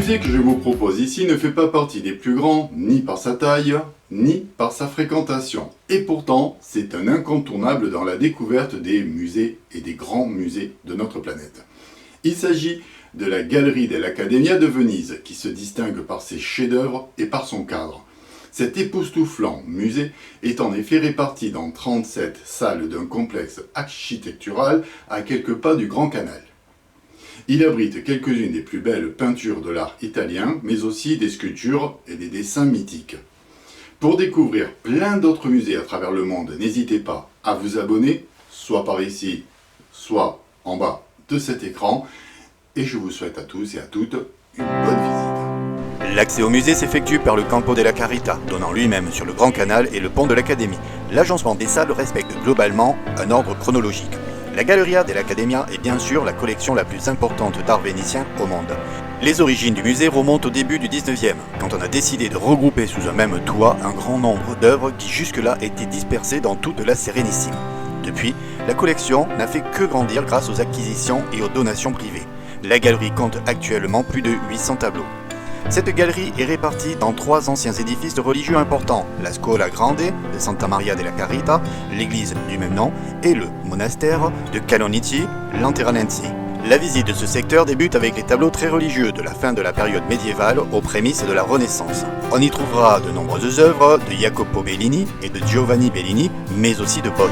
musée que je vous propose ici ne fait pas partie des plus grands, ni par sa taille, ni par sa fréquentation. Et pourtant, c'est un incontournable dans la découverte des musées et des grands musées de notre planète. Il s'agit de la Galerie dell'Accademia de Venise, qui se distingue par ses chefs-d'œuvre et par son cadre. Cet époustouflant musée est en effet réparti dans 37 salles d'un complexe architectural à quelques pas du Grand Canal. Il abrite quelques-unes des plus belles peintures de l'art italien, mais aussi des sculptures et des dessins mythiques. Pour découvrir plein d'autres musées à travers le monde, n'hésitez pas à vous abonner, soit par ici, soit en bas de cet écran. Et je vous souhaite à tous et à toutes une bonne visite. L'accès au musée s'effectue par le Campo della Carità, donnant lui-même sur le Grand Canal et le pont de l'Académie. L'agencement des salles respecte globalement un ordre chronologique. La Galleria dell'Accademia est bien sûr la collection la plus importante d'art vénitien au monde. Les origines du musée remontent au début du 19e, quand on a décidé de regrouper sous un même toit un grand nombre d'œuvres qui jusque-là étaient dispersées dans toute la Sérénissime. Depuis, la collection n'a fait que grandir grâce aux acquisitions et aux donations privées. La galerie compte actuellement plus de 800 tableaux. Cette galerie est répartie dans 3 anciens édifices religieux importants, la Scuola Grande de Santa Maria della Carità, l'église du même nom, et le monastère de Calonici Lanteranensi. La visite de ce secteur débute avec les tableaux très religieux de la fin de la période médiévale aux prémices de la Renaissance. On y trouvera de nombreuses œuvres de Jacopo Bellini et de Giovanni Bellini, mais aussi de Bosch.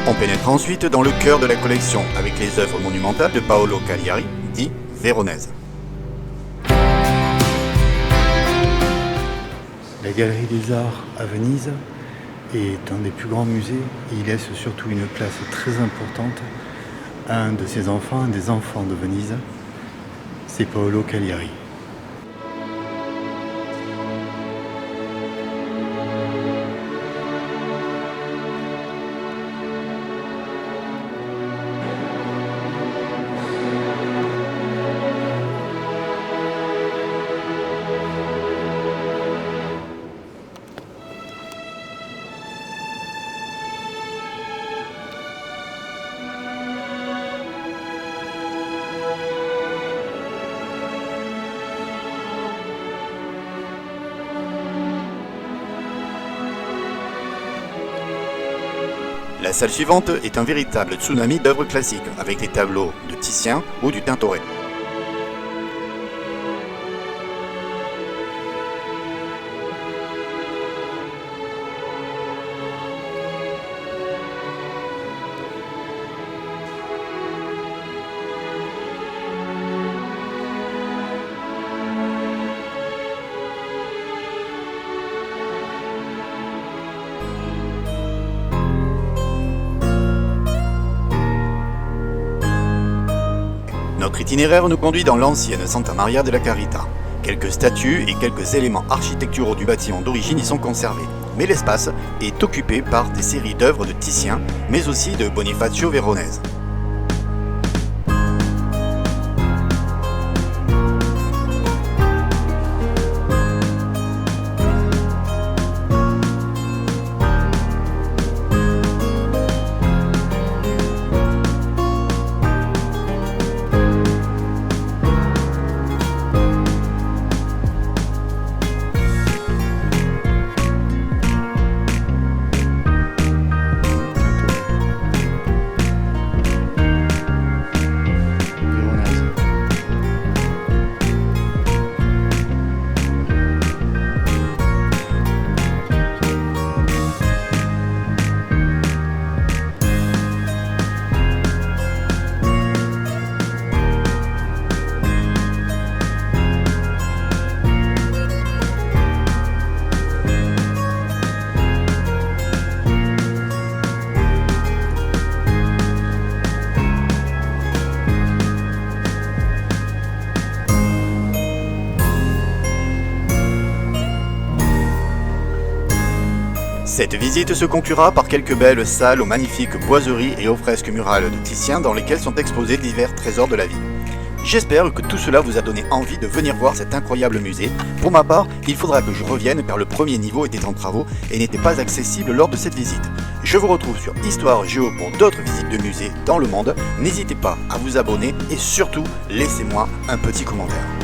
On pénètre ensuite dans le cœur de la collection avec les œuvres monumentales de Paolo Cagliari, dit Véronèse. La Galerie des Arts à Venise est un des plus grands musées et il laisse surtout une place très importante à un de ses enfants, un des enfants de Venise, c'est Paolo Cagliari. La salle suivante est un véritable tsunami d'œuvres classiques, avec les tableaux de Titien ou du Tintoret. Notre itinéraire nous conduit dans l'ancienne Santa Maria della Carità. Quelques statues et quelques éléments architecturaux du bâtiment d'origine y sont conservés, mais l'espace est occupé par des séries d'œuvres de Titien, mais aussi de Bonifacio Veronese. Cette visite se conclura par quelques belles salles aux magnifiques boiseries et aux fresques murales de Titien dans lesquelles sont exposés divers trésors de la vie. J'espère que tout cela vous a donné envie de venir voir cet incroyable musée. Pour ma part, il faudra que je revienne car le premier niveau était en travaux et n'était pas accessible lors de cette visite. Je vous retrouve sur Histoire Géo pour d'autres visites de musées dans le monde. N'hésitez pas à vous abonner et surtout, laissez-moi un petit commentaire.